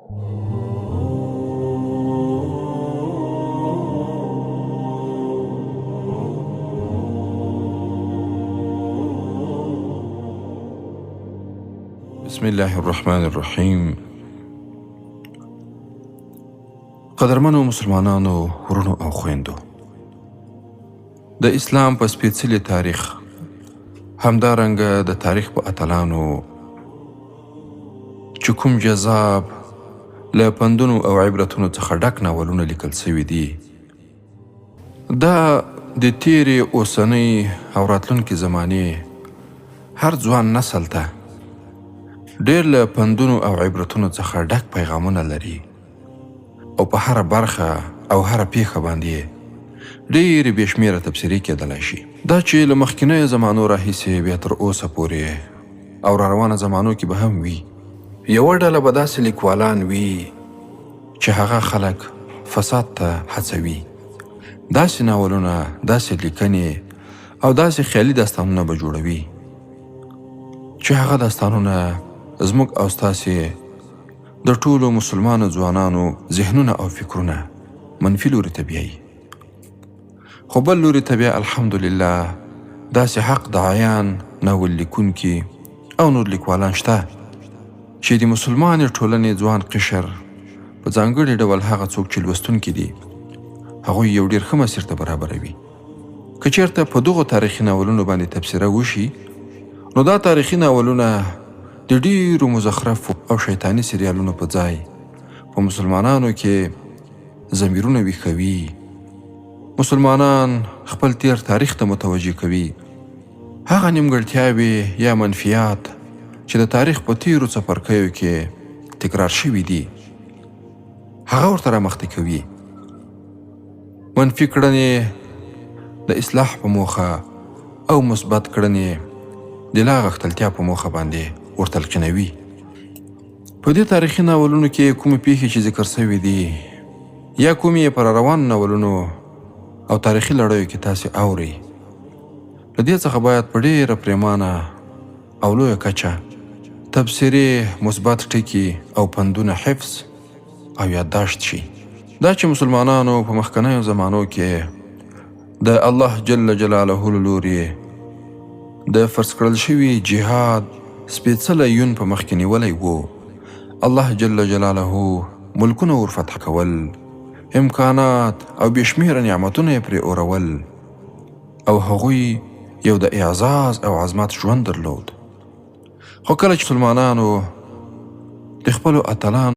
بسم الله الرحمن الرحیم. قدرمنو مسلمانانو ورونو او خويندو، د اسلام په سپېڅلي تاریخ، همدارنګه د تاریخ په اتلانو چې کوم جذاب له پندونو او عبرتونو څخه ډک ناولونه لیکل سوي دي، دا د تیرې، اوسنۍ او راتلونکې زمانې هر ځوان نسل ته ډېر له پندونو او عبرتونو څخه ډک پیغامونه لري او په هره برخه او هره پیښه باندې ډېرې بې شمېره تبصرې کېدلی شي. دا چې له مخکینیو زمانو راهیسې بیا تر اوسه پورې او را روانه زمانو کې به هم وي، یوه ډله به داسې لیکوالان وي چې هغه خلک فساد ته هڅوي. داسې ناولونه، داسې لیکنې او داسې خیالي داستانونه به جوړوي چې هغه داستانونه زموږ او ستاسې د ټولو مسلمانو ځوانانو ذهنونه او فکرونه منفي لوري ته بیایي. خو بل لوري ته بیا الحمدلله داسې حق دعایان، ناول لیکونکي او نور لیکوالان شته چې د مسلمانې ټولنې ځوان قشر، په ځانګړي ډول هغه څوک چې لوستونکي دي، هغوی یو ډېر ښه مسیر ته برابروي. که چېرته په دغو تاریخي ناولونو باندې تبصره وشي، نو دا تاریخي ناولونه د ډېرو مزخرفو او شیطاني سریالونو په ځای په مسلمانانو کې ضمیرونه ویښوي، مسلمانان خپل تیر تاریخ ته متوجه کوي، هغه نیمګړتیاوې یا منفیات چې د تاریخ په تیرو څپرکیو کې تکرار شوي دي، هغه ورته رامخته کوي. منفي کړنې د اصلاح په موخه او مثبت کړنې د لا غښتلتیا په موخه باندې ورتلقینوي. په دې تاریخي ناولونو کې کومې پیښې چې ذکر شوي دي یا کومې پر روانو ناولونو او تاریخي لړیو کې تاسې اورئ، له دې څخه باید په ډېره پریمانه او لویه کچه تبصرې، مثبت ټکي او پندونه حفظ او یادداشت شي. دا چې مسلمانانو په مخکنیو زمانو کې د الله جل جلاله له لوري د فرض کړل شوي جهاد سپېڅلی یون په مخ کې نیولی و، الله جل جلاله ملکونه ورفتح کول، امکانات او بې شمېره نعمتونه یې پرې اورول او هغوی یو د اعزاز او عظمت ژوند درلود. خو کله چې مسلمانانو د خپلو اتلانو